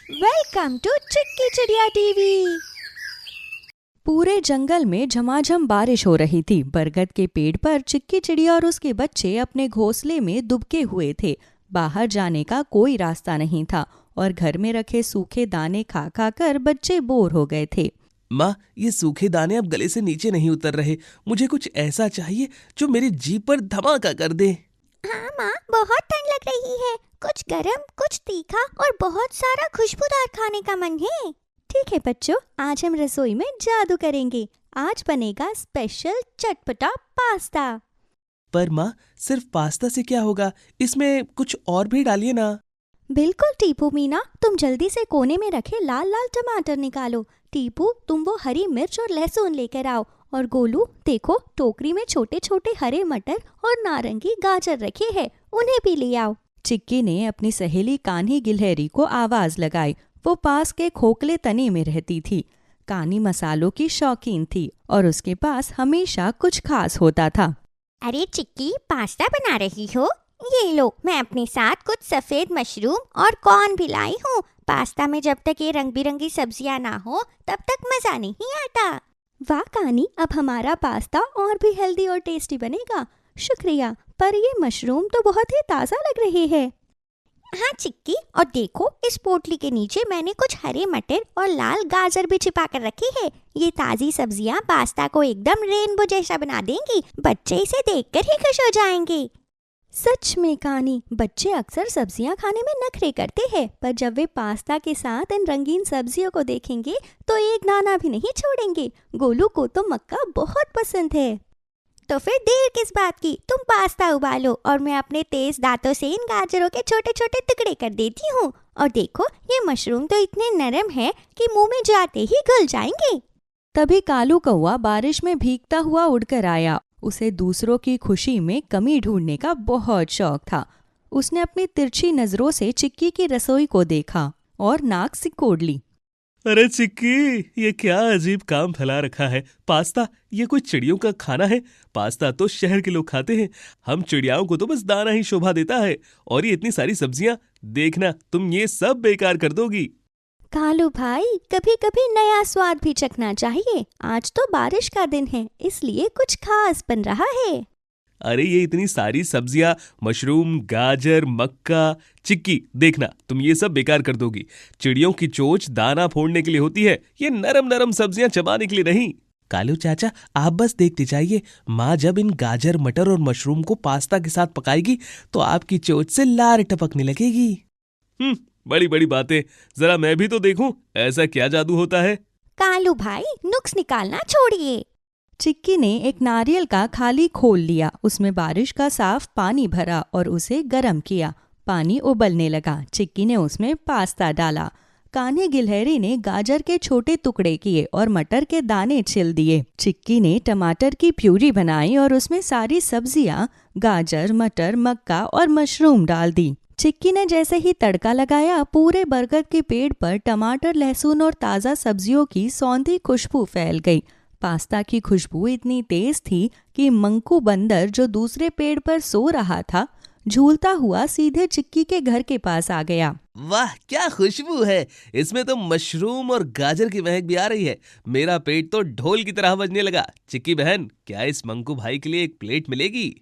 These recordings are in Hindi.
वेलकम टू चिक्की चिड़िया टीवी। पूरे जंगल में झमाझम बारिश हो रही थी। बरगद के पेड़ पर चिक्की चिड़िया और उसके बच्चे अपने घोंसले में दुबके हुए थे। बाहर जाने का कोई रास्ता नहीं था और घर में रखे सूखे दाने खा खा कर बच्चे बोर हो गए थे। माँ, ये सूखे दाने अब गले से नीचे नहीं उतर रहे। मुझे कुछ ऐसा चाहिए जो मेरी जीभ पर धमाका कर दे। हाँ माँ, बहुत ठंड लग रही है। कुछ गरम, कुछ तीखा और बहुत सारा खुशबूदार खाने का मन है। ठीक है बच्चों, आज हम रसोई में जादू करेंगे। आज बनेगा स्पेशल चटपटा पास्ता। पर माँ, सिर्फ पास्ता से क्या होगा? इसमें कुछ और भी डालिए ना। बिल्कुल टीपू मीना, तुम जल्दी से कोने में रखे लाल लाल टमाटर निकालो। टीपू, तुम वो हरी मिर्च और लहसुन लेकर आओ। और गोलू, देखो टोकरी में छोटे छोटे हरे मटर और नारंगी गाजर रखे हैं, उन्हें भी ले आओ। चिक्की ने अपनी सहेली कान्ही गिलहरी को आवाज लगाई। वो पास के खोखले तने में रहती थी। कान्ही मसालों की शौकीन थी और उसके पास हमेशा कुछ खास होता था। अरे चिक्की, पास्ता बना रही हो? ये लो, मैं अपने साथ कुछ सफेद मशरूम और कॉर्न भी लाई हूँ। पास्ता में जब तक ये रंग बिरंगी सब्जियां ना हो तब तक मजा नहीं आता। वाह कान्ही, अब हमारा पास्ता और भी हेल्दी और टेस्टी बनेगा। शुक्रिया, पर ये मशरूम तो बहुत ही ताज़ा लग रही है। हाँ चिक्की, और देखो इस पोटली के नीचे मैंने कुछ हरे मटर और लाल गाजर भी छिपा कर रखी है। ये ताज़ी सब्जियां पास्ता को एकदम रेनबो जैसा बना देंगी। बच्चे इसे देखकर ही खुश हो जाएंगे। सच में कान्ही, बच्चे अक्सर सब्जियां खाने में नखरे करते हैं, पर जब वे पास्ता के साथ इन रंगीन सब्जियों को देखेंगे तो एक दाना भी नहीं छोड़ेंगे। गोलू को तो मक्का बहुत पसंद है। तो फिर देर किस बात की, तुम पास्ता उबालो और मैं अपने तेज दांतों से इन गाजरों के छोटे छोटे टुकड़े कर देती हूँ। और देखो, ये मशरूम तो इतने नरम है कि मुंह में जाते ही घुल जाएंगे। तभी कालू कौवा बारिश में भीगता हुआ उड़कर आया। उसे दूसरों की खुशी में कमी ढूंढने का बहुत शौक था। उसने अपनी तिरछी नजरों से चिक्की की रसोई को देखा और नाक सिकोड़ ली। अरे चिक्की, ये क्या अजीब काम फैला रखा है? पास्ता, ये कोई चिड़ियों का खाना है? पास्ता तो शहर के लोग खाते हैं। हम चिड़ियाओं को तो बस दाना ही शोभा देता है। और ये इतनी सारी सब्जियां, देखना तुम ये सब बेकार कर दोगी। कालू भाई, कभी कभी नया स्वाद भी चखना चाहिए। आज तो बारिश का दिन है, इसलिए कुछ खास बन रहा है। अरे ये इतनी सारी सब्जियां, मशरूम, गाजर, मक्का। चिक्की, देखना तुम ये सब बेकार कर दोगी। चिड़ियों की चोंच दाना फोड़ने के लिए होती है, ये नरम नरम सब्जियां चबाने के लिए नहीं। कालू चाचा, आप बस देखते जाइए। माँ जब इन गाजर, मटर और मशरूम को पास्ता के साथ पकाएगी तो आपकी चोंच से लार टपकने लगेगी। बड़ी बड़ी बातें, जरा मैं भी तो देखूं ऐसा क्या जादू होता है। कालू भाई, नुक्स निकालना छोड़िए। चिक्की ने एक नारियल का खाली खोल लिया। उसमें बारिश का साफ पानी भरा और उसे गर्म किया। पानी उबलने लगा। चिक्की ने उसमें पास्ता डाला। कान्ही गिलहरी ने गाजर के छोटे टुकड़े किए और मटर के दाने छिल दिए। चिक्की ने टमाटर की प्यूरी बनाई और उसमें सारी सब्जियां, गाजर, मटर, मक्का और मशरूम डाल दी। चिक्की ने जैसे ही तड़का लगाया, पूरे बरगद के पेड़ पर टमाटर, लहसुन और ताज़ा सब्जियों की सौंधी खुशबू फैल गई। पास्ता की खुशबू इतनी तेज थी कि मंकू बंदर, जो दूसरे पेड़ पर सो रहा था, झूलता हुआ सीधे चिक्की के घर के पास आ गया। वाह, क्या खुशबू है! इसमें तो मशरूम और गाजर की महक भी आ रही है। मेरा पेट तो ढोल की तरह बजने लगा। चिक्की बहन, क्या इस मंकू भाई के लिए एक प्लेट मिलेगी?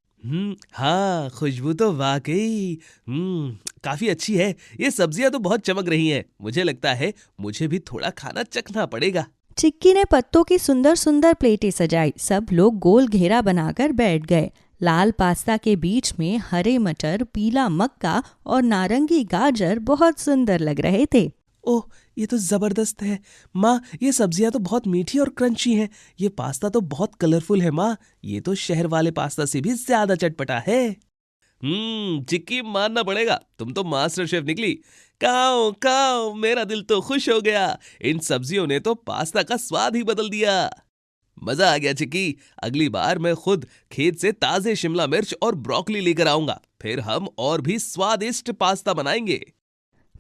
हाँ, खुशबू तो वाकई काफी अच्छी है। ये सब्जियां तो बहुत चमक रही हैं। मुझे लगता है मुझे भी थोड़ा खाना चखना पड़ेगा। चिक्की ने पत्तों की सुंदर सुंदर प्लेटें सजाई। सब लोग गोल घेरा बनाकर बैठ गए। लाल पास्ता के बीच में हरे मटर, पीला मक्का और नारंगी गाजर बहुत सुंदर लग रहे थे। ओह, ये तो जबरदस्त है। माँ, ये सब्जियां तो बहुत मीठी और क्रंची हैं। ये पास्ता तो बहुत कलरफुल है माँ। ये तो शहर वाले पास्ता से भी ज्यादा चटपटा है। चिक्की, मानना पड़ेगा, तुम तो मास्टर शेफ निकली। खाओ खाओ, मेरा दिल तो खुश हो गया। इन सब्जियों ने तो पास्ता का स्वाद ही बदल दिया। मजा आ गया चिक्की। अगली बार मैं खुद खेत से ताजे शिमला मिर्च और ब्रोकली लेकर आऊंगा। फिर हम और भी स्वादिष्ट पास्ता बनाएंगे।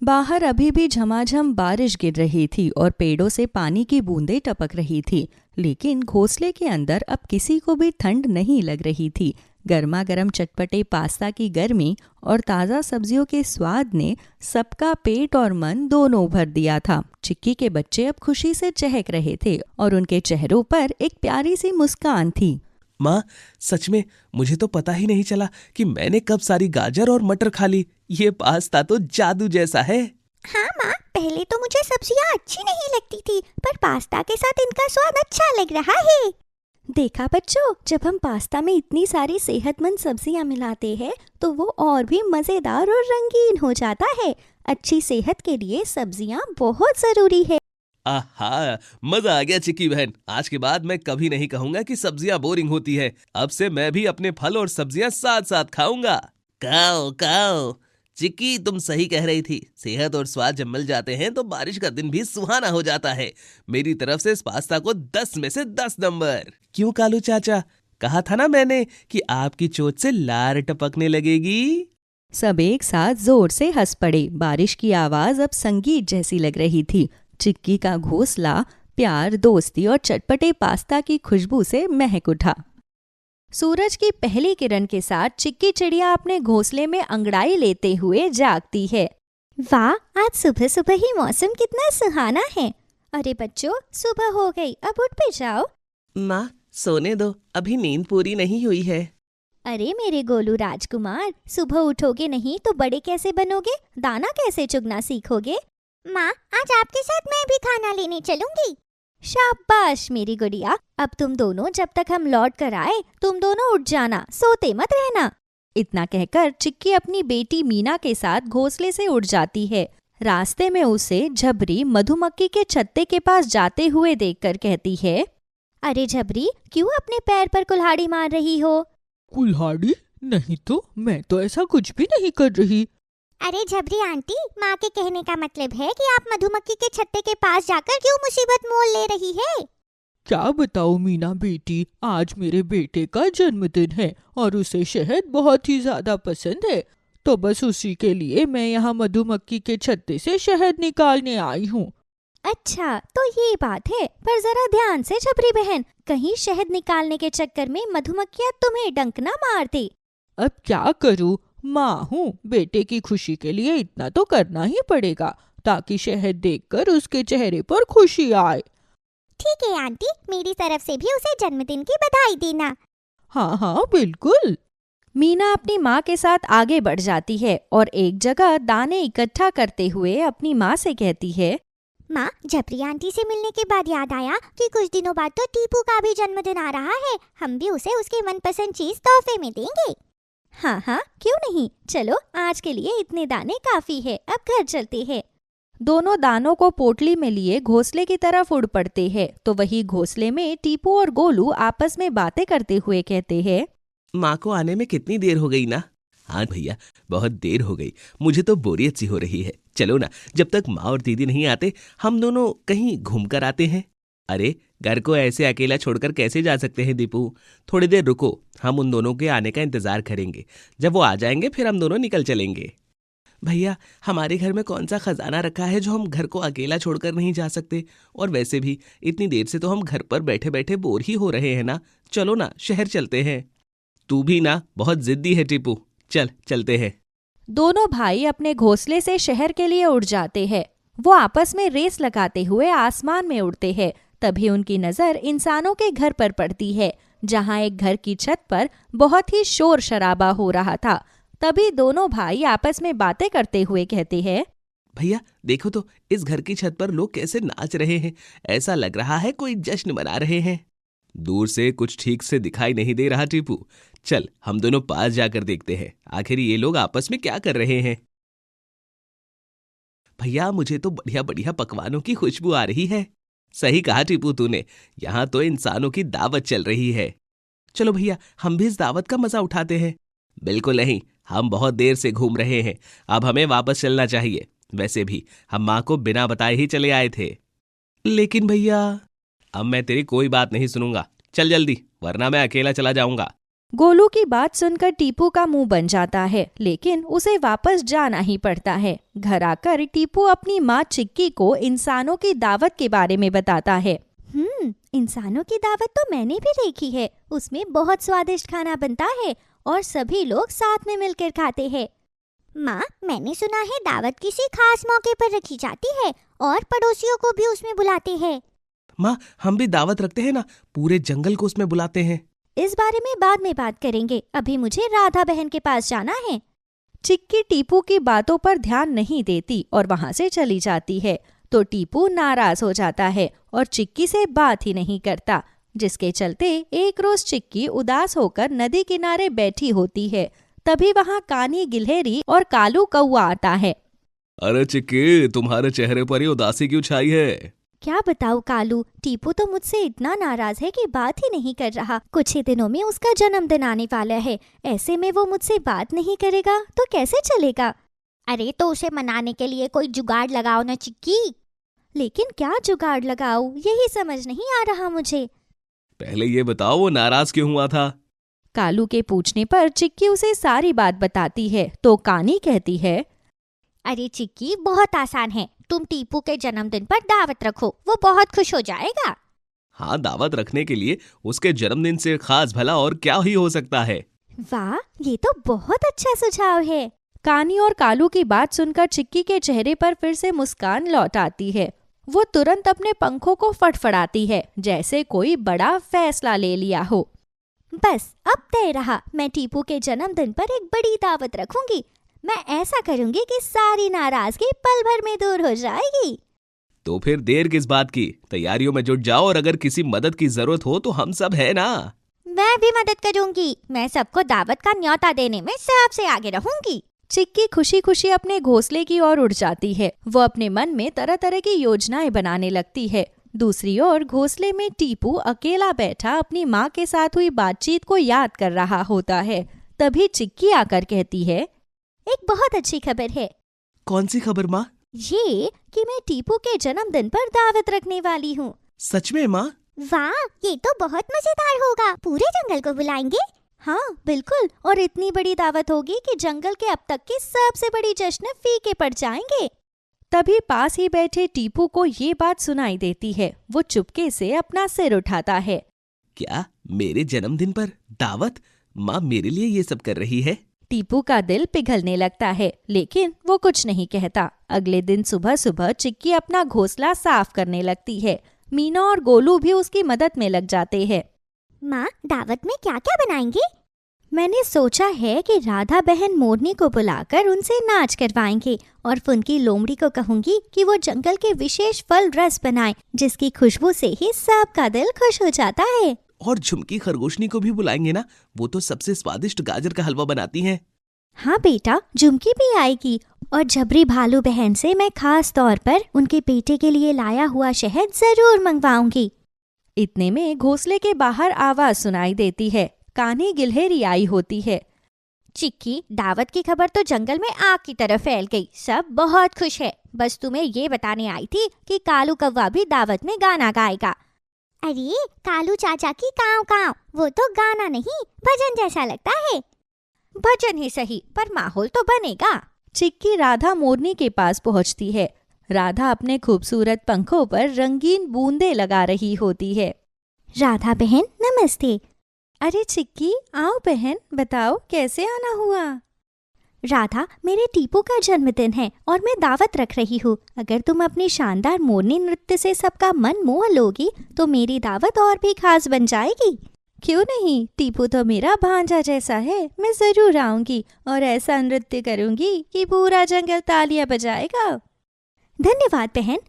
बाहर अभी भी झमाझम बारिश गिर रही थी और पेड़ों से पानी की बूंदें टपक रही थी, लेकिन घोंसले के अंदर अब किसी को भी ठंड नहीं लग रही थी। गर्मा गर्म चटपटे पास्ता की गर्मी और ताज़ा सब्जियों के स्वाद ने सबका पेट और मन दोनों भर दिया था। चिक्की के बच्चे अब खुशी से चहक रहे थे और उनके चेहरों पर एक प्यारी सी मुस्कान थी। माँ, सच में मुझे तो पता ही नहीं चला कि मैंने कब सारी गाजर और मटर खा ली। ये पास्ता तो जादू जैसा है। हाँ माँ, पहले तो मुझे सब्जियाँ अच्छी नहीं लगती थी, पर पास्ता के साथ इनका स्वाद अच्छा लग रहा है। देखा बच्चों, जब हम पास्ता में इतनी सारी सेहतमंद सब्जियां मिलाते हैं तो वो और भी मज़ेदार और रंगीन हो जाता है। अच्छी सेहत के लिए सब्जियां बहुत ज़रूरी है। आहा, मजा आ गया चिक्की बहन। आज के बाद मैं कभी नहीं कहूंगा कि सब्जियां बोरिंग होती है। अब से मैं भी अपने फल और सब्जियां साथ साथ खाऊंगा। खाओ खाओ। चिक्की, तुम सही कह रही थी। सेहत और स्वाद जब मिल जाते हैं तो बारिश का दिन भी सुहाना हो जाता है। मेरी तरफ से इस पास्ता को 10 में से 10 नंबर। क्यों कालू चाचा, कहा था ना मैंने कि आपकी चोट से लार टपकने लगेगी। सब एक साथ जोर से हंस पड़े। बारिश की आवाज अब संगीत जैसी लग रही थी। चिक्की का घोंसला प्यार, दोस्ती और चटपटे पास्ता की खुशबू से महक उठा। सूरज की पहली किरण के साथ चिक्की चिड़िया अपने घोंसले में अंगड़ाई लेते हुए जागती है। वाह, आज सुबह सुबह ही मौसम कितना सुहाना है। अरे बच्चों, सुबह हो गई, अब उठ भी जाओ। माँ, सोने दो, अभी नींद पूरी नहीं हुई है। अरे मेरे गोलू राजकुमार, सुबह उठोगे नहीं तो बड़े कैसे बनोगे? दाना कैसे चुगना सीखोगे? माँ, आज आपके साथ मैं भी खाना लेने चलूंगी। शाबाश मेरी गुड़िया। अब तुम दोनों, जब तक हम लौट कर आए, तुम दोनों उठ जाना, सोते मत रहना। इतना कहकर चिक्की अपनी बेटी मीना के साथ घोंसले से उड़ जाती है। रास्ते में उसे झबरी मधुमक्खी के छत्ते के पास जाते हुए देखकर कहती है, अरे झबरी, क्यों अपने पैर पर कुल्हाड़ी मार रही हो? कुल्हाड़ी? नहीं तो, मैं तो ऐसा कुछ भी नहीं कर रही। अरे झबरी आंटी, माँ के कहने का मतलब है कि आप मधुमक्खी के छत्ते के पास जाकर क्यों मुसीबत मोल ले रही है? क्या बताऊँ मीना बेटी, आज मेरे बेटे का जन्मदिन है और उसे शहद बहुत ही ज्यादा पसंद है। तो बस उसी के लिए मैं यहाँ मधुमक्खी के छत्ते से शहद निकालने आई हूँ। अच्छा, तो ये बात है। पर जरा ध्यान से झबरी बहन, कहीं शहद निकालने के चक्कर में मधुमक्खियाँ तुम्हें डंक ना मार दे। अब क्या करूँ, माँ हूँ, बेटे की खुशी के लिए इतना तो करना ही पड़ेगा ताकि शहद देखकर उसके चेहरे पर खुशी आए। ठीक है आंटी, मेरी तरफ से भी उसे जन्मदिन की बधाई देना। हाँ हाँ बिल्कुल। मीना अपनी माँ के साथ आगे बढ़ जाती है और एक जगह दाने इकट्ठा करते हुए अपनी माँ से कहती है, माँ, झबरी आंटी से मिलने के बाद याद आया कि कुछ दिनों बाद तो टीपू का भी जन्मदिन आ रहा है। हम भी उसे उसके मनपसंद चीज तोहफे में देंगे। हाँ हाँ, क्यों नहीं, चलो आज के लिए इतने दाने काफी है, अब घर चलते हैं। दोनों दानों को पोटली में लिए घोंसले की तरफ उड़ पड़ते हैं। तो वही घोंसले में टीपू और गोलू आपस में बातें करते हुए कहते हैं, माँ को आने में कितनी देर हो गई ना? हाँ भैया, बहुत देर हो गई, मुझे तो बोरियत सी हो रही है। चलो ना, जब तक माँ और दीदी नहीं आते हम दोनों कहीं घूम कर आते हैं। अरे, घर को ऐसे अकेला छोड़कर कैसे जा सकते हैं दीपू? थोड़ी देर रुको, हम उन दोनों के आने का इंतजार करेंगे। जब वो आ जाएंगे फिर हम दोनों निकल चलेंगे। भैया, हमारे घर में कौन सा खजाना रखा है जो हम घर को अकेला छोड़कर नहीं जा सकते? और वैसे भी इतनी देर से तो हम घर पर बैठे बैठे बोर ही हो रहे हैं ना। चलो ना, शहर चलते हैं। तू भी ना बहुत जिद्दी है टीपू, चल चलते हैं। दोनों भाई अपने घोंसले से शहर के लिए उड़ जाते हैं। वो आपस में रेस लगाते हुए आसमान में उड़ते हैं। तभी उनकी नजर इंसानों के घर पर पड़ती है, जहाँ एक घर की छत पर बहुत ही शोर शराबा हो रहा था। तभी दोनों भाई आपस में बातें करते हुए कहते हैं, भैया देखो तो, इस घर की छत पर लोग कैसे नाच रहे हैं। ऐसा लग रहा है कोई जश्न मना रहे हैं। दूर से कुछ ठीक से दिखाई नहीं दे रहा टीपू। चल हम दोनों पास जाकर देखते हैं, आखिर ये लोग आपस में क्या कर रहे हैं। भैया, मुझे तो बढ़िया बढ़िया पकवानों की खुशबू आ रही है। सही कहा टीपू तूने, यहाँ तो इंसानों की दावत चल रही है। चलो भैया, हम भी इस दावत का मजा उठाते हैं। बिल्कुल नहीं, हम बहुत देर से घूम रहे हैं, अब हमें वापस चलना चाहिए। वैसे भी हम माँ को बिना बताए ही चले आए थे। लेकिन भैया, अब मैं तेरी कोई बात नहीं सुनूंगा। चल जल्दी, वरना मैं अकेला चला जाऊंगा। गोलू की बात सुनकर टीपू का मुंह बन जाता है, लेकिन उसे वापस जाना ही पड़ता है। घर आकर टीपू अपनी माँ चिक्की को इंसानों की दावत के बारे में बताता है। इंसानों की दावत तो मैंने भी देखी है, उसमें बहुत स्वादिष्ट खाना बनता है और सभी लोग साथ में मिलकर खाते हैं। माँ, मैंने सुना है दावत किसी खास मौके पर रखी जाती है और पड़ोसियों को भी उसमें बुलाते हैं। माँ, हम भी दावत रखते हैं ना, पूरे जंगल को उसमें बुलाते हैं। इस बारे में बाद में बात करेंगे, अभी मुझे राधा बहन के पास जाना है। चिक्की टीपू की बातों पर ध्यान नहीं देती और वहां से चली जाती है। तो टीपू नाराज हो जाता है और चिक्की से बात ही नहीं करता, जिसके चलते एक रोज चिक्की उदास होकर नदी किनारे बैठी होती है। तभी वहां कानी गिलहरी और कालू कौआ आता है। अरे चिक्की, तुम्हारे चेहरे पर ये उदासी क्यों छाई है? क्या बताऊं कालू, टीपू तो मुझसे इतना नाराज है कि बात ही नहीं कर रहा। कुछ ही दिनों में उसका जन्मदिन आने वाला है, ऐसे में वो मुझसे बात नहीं करेगा तो कैसे चलेगा। अरे तो उसे मनाने के लिए कोई जुगाड़ लगाओ ना चिक्की। लेकिन क्या जुगाड़ लगाऊं, यही समझ नहीं आ रहा मुझे। पहले ये बताओ, वो नाराज क्यों हुआ था? कालू के पूछने पर चिक्की उसे सारी बात बताती है। तो कानी कहती है, अरे चिक्की, बहुत आसान है, तुम टीपू के जन्मदिन पर दावत रखो, वो बहुत खुश हो जाएगा। हाँ, दावत रखने के लिए उसके जन्मदिन से खास भला और क्या ही हो सकता है। वाह, ये तो बहुत अच्छा सुझाव है। कानी और कालू की बात सुनकर चिक्की के चेहरे पर फिर से मुस्कान लौट आती है। वो तुरंत अपने पंखों को फड़फड़ाती है, जैसे कोई बड़ा फैसला ले लिया हो। बस अब तय रहा, मैं टीपू के जन्मदिन पर एक बड़ी दावत रखूंगी। मैं ऐसा करूंगी कि सारी नाराजगी पल भर में दूर हो जाएगी। तो फिर देर किस बात की, तैयारियों में जुट जाओ और अगर किसी मदद की जरूरत हो तो हम सब है ना। मैं भी मदद करूंगी, मैं सबको दावत का न्योता देने में सबसे आगे रहूंगी। चिक्की खुशी खुशी अपने घोंसले की ओर उड़ जाती है। वो अपने मन में तरह तरह की योजनाएं बनाने लगती है। दूसरी ओर घोंसले में टीपू अकेला बैठा अपनी माँ के साथ हुई बातचीत को याद कर रहा होता है। तभी चिक्की आकर कहती है, एक बहुत अच्छी खबर है। कौन सी खबर माँ? ये कि मैं टीपू के जन्मदिन पर दावत रखने वाली हूँ। सच में माँ? वाह, ये तो बहुत मजेदार होगा। पूरे जंगल को बुलाएंगे? हाँ बिल्कुल, और इतनी बड़ी दावत होगी कि जंगल के अब तक की सबसे बड़ी जश्न फीके पड़ जाएंगे। तभी पास ही बैठे टीपू को ये बात सुनाई देती है। वो चुपके से अपना सिर उठाता है। क्या मेरे जन्मदिन पर दावत? माँ मेरे लिए ये सब कर रही है? टीपू का दिल पिघलने लगता है, लेकिन वो कुछ नहीं कहता। अगले दिन सुबह सुबह चिक्की अपना घोंसला साफ करने लगती है। मीना और गोलू भी उसकी मदद में लग जाते हैं। माँ, दावत में क्या क्या बनाएंगे? मैंने सोचा है कि राधा बहन मोरनी को बुलाकर उनसे नाच करवाएंगे और फुनकी लोमड़ी को कहूंगी कि वो जंगल के विशेष फल रस बनाए, जिसकी खुशबू से ही सबका दिल खुश हो जाता है। और झुमकी खरगोशनी को भी बुलाएंगे ना, वो तो सबसे स्वादिष्ट गाजर का हलवा बनाती हैं। हाँ बेटा, झुमकी भी आएगी और झबरी भालू बहन से मैं खास तौर पर उनके बेटे के लिए लाया हुआ शहद जरूर मंगवाऊंगी। इतने में घोंसले के बाहर आवाज सुनाई देती है। कान्ही गिलहरी आई होती है। चिक्की, दावत की खबर तो जंगल में आग की तरह फैल गई, सब बहुत खुश है। बस तुम्हें ये बताने आई थी कि कालू कौवा भी दावत में गाना गाएगा। अरे कालू चाचा की काव काव, वो तो गाना नहीं भजन जैसा लगता है। भजन ही सही, पर माहौल तो बनेगा। चिक्की राधा मोरनी के पास पहुंचती है। राधा अपने खूबसूरत पंखों पर रंगीन बूंदे लगा रही होती है। राधा बहन नमस्ते। अरे चिक्की, आओ बहन, बताओ कैसे आना हुआ? राधा, मेरे टीपू का जन्मदिन है और मैं दावत रख रही हूँ। अगर तुम अपनी शानदार मोरनी नृत्य से सबका मन मोह लोगी तो मेरी दावत और भी खास बन जाएगी। क्यों नहीं, टीपू तो मेरा भांजा जैसा है। मैं जरूर आऊंगी और ऐसा नृत्य करूंगी कि पूरा जंगल तालियां बजाएगा। धन्यवाद बहन।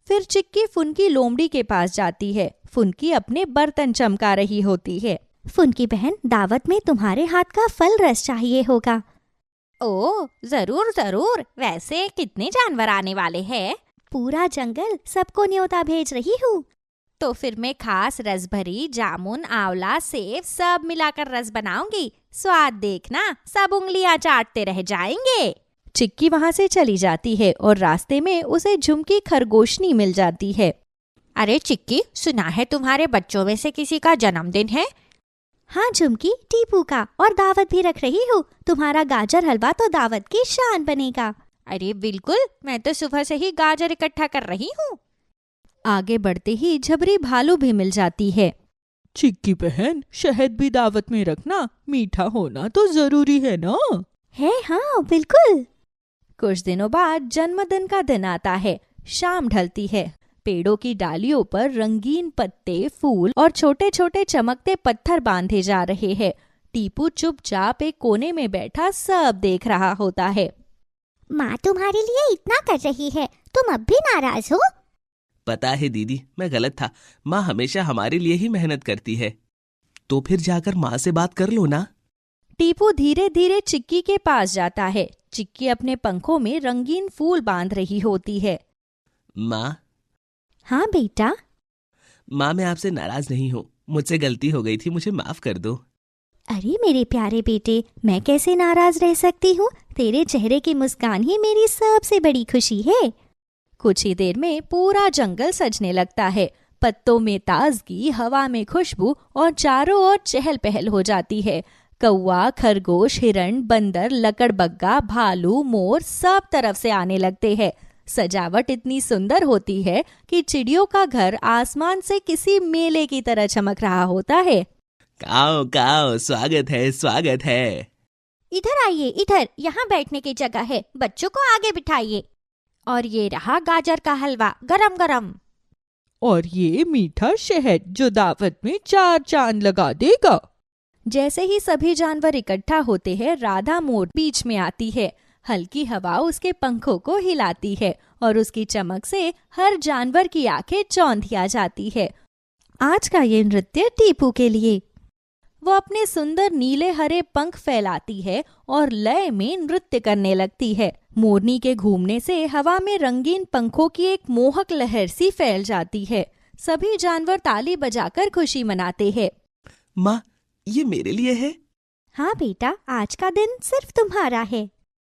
फिर चिक्की फुनकी लोमड़ी के पास जाती है। फुनकी अपने बर्तन चमका रही होती है। फुनकी बहन, दावत में तुम्हारे हाथ का फल रस चाहिए होगा। ओ जरूर जरूर, वैसे कितने जानवर आने वाले हैं? पूरा जंगल सबको न्योता भेज रही हूँ। तो फिर मैं खास रस भरी जामुन, आंवला, सेब सब मिलाकर रस बनाऊंगी। स्वाद देखना, सब उंगलियां चाटते रह जाएंगे। चिक्की वहां से चली जाती है और रास्ते में उसे झुमकी खरगोशनी मिल जाती है। अरे चिक्की, सुना है तुम्हारे बच्चों में से किसी का जन्मदिन है? हाँ झुमकी, टीपू का, और दावत भी रख रही हूँ। तुम्हारा गाजर हलवा तो दावत की शान बनेगा। अरे बिल्कुल, मैं तो सुबह से ही गाजर इकट्ठा कर रही हूँ। आगे बढ़ते ही झबरी भालू भी मिल जाती है। चिक्की बहन, शहद भी दावत में रखना, मीठा होना तो जरूरी है ना। है हाँ बिल्कुल। कुछ दिनों बाद जन्मदिन का दिन आता है। शाम ढलती है। पेड़ों की डालियों पर रंगीन पत्ते, फूल और छोटे छोटे चमकते पत्थर बांधे जा रहे हैं। टीपू चुपचाप एक कोने में बैठा सब देख रहा होता है। माँ तुम्हारे लिए इतना कर रही है, तुम अब भी नाराज हो? पता है दीदी, मैं गलत था। माँ हमेशा हमारे लिए ही मेहनत करती है। तो फिर जाकर माँ से बात कर लो ना। टीपू धीरे धीरे चिक्की के पास जाता है। चिक्की अपने पंखों में रंगीन फूल बांध रही होती है। माँ। हाँ बेटा। माँ, मैं आपसे नाराज नहीं हूँ। मुझसे गलती हो गई थी, मुझे माफ कर दो। अरे मेरे प्यारे बेटे, मैं कैसे नाराज रह सकती हूँ? तेरे चेहरे की मुस्कान ही मेरी सबसे बड़ी खुशी है। कुछ ही देर में पूरा जंगल सजने लगता है। पत्तों में ताजगी, हवा में खुशबू और चारों ओर चहल पहल हो जाती है। कौवा, खरगोश, हिरण, बंदर, लकड़बग्गा, भालू, मोर सब तरफ से आने लगते हैं। सजावट इतनी सुंदर होती है कि चिड़ियों का घर आसमान से किसी मेले की तरह चमक रहा होता है। काओ काओ, स्वागत है, स्वागत है। इधर आइए, इधर, यहाँ बैठने की जगह है। बच्चों को आगे बिठाइए। और ये रहा गाजर का हलवा, गरम गरम। और ये मीठा शहद जो दावत में 4 चांद लगा देगा। जैसे ही सभी जानवर इकट्ठा होते हैं, राधा मोर बीच में आती है। हल्की हवा उसके पंखों को हिलाती है और उसकी चमक से हर जानवर की आंखें चौंधिया जाती है। आज का ये नृत्य टीपू के लिए। वो अपने सुंदर नीले हरे पंख फैलाती है और लय में नृत्य करने लगती है। मोरनी के घूमने से हवा में रंगीन पंखों की एक मोहक लहर सी फैल जाती है। सभी जानवर ताली बजाकर खुशी मनाते हैं। माँ, ये मेरे लिए है? हाँ बेटा, आज का दिन सिर्फ तुम्हारा है।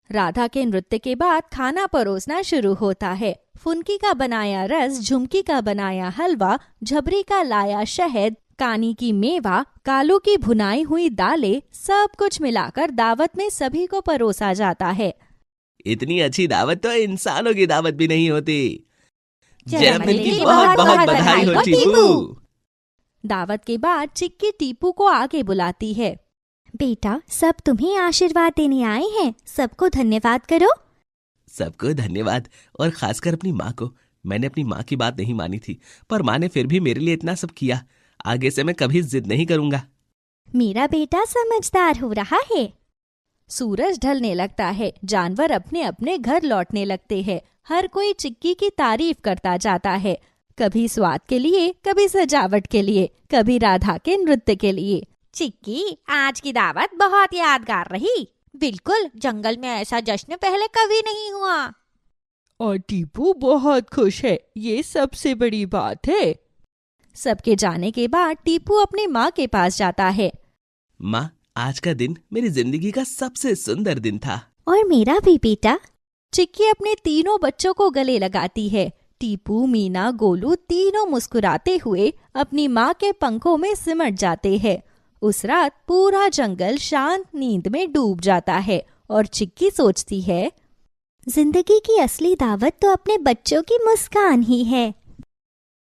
राधा के नृत्य के बाद खाना परोसना शुरू होता है। फुनकी का बनाया रस, झुमकी का बनाया हलवा, झबरी का लाया शहद, कानी की मेवा, कालू की भुनाई हुई दालें, सब कुछ मिलाकर दावत में सभी को परोसा जाता है। इतनी अच्छी दावत तो इंसानों की दावत भी नहीं होती। जन्मदिन की बहुत बहुत बधाई हो टीपू। दावत के बाद चिक्की टीपू को आगे बुलाती है। बेटा, सब तुम्हें आशीर्वाद देने आए हैं, सबको धन्यवाद करो। सबको धन्यवाद, और खासकर अपनी माँ को। मैंने अपनी माँ की बात नहीं मानी थी, पर माँ ने फिर भी मेरे लिए इतना सब किया। आगे से मैं कभी जिद नहीं करूंगा। मेरा बेटा समझदार हो रहा है। सूरज ढलने लगता है। जानवर अपने अपने घर लौटने लगते हैं। हर कोई चिक्की की तारीफ करता जाता है, कभी स्वाद के लिए, कभी सजावट के लिए, कभी राधा के नृत्य के लिए। चिक्की, आज की दावत बहुत यादगार रही। बिल्कुल, जंगल में ऐसा जश्न पहले कभी नहीं हुआ। और टीपू बहुत खुश है, ये सबसे बड़ी बात है। सबके जाने के बाद टीपू अपनी माँ के पास जाता है। माँ, आज का दिन मेरी जिंदगी का सबसे सुंदर दिन था। और मेरा भी बेटा। चिक्की अपने तीनों बच्चों को गले लगाती है। टीपू, मीना, गोलू तीनों मुस्कुराते हुए अपनी माँ के पंखों में सिमट जाते हैं। उस रात पूरा जंगल शांत नींद में डूब जाता है और चिक्की सोचती है, जिंदगी की असली दावत तो अपने बच्चों की मुस्कान ही है।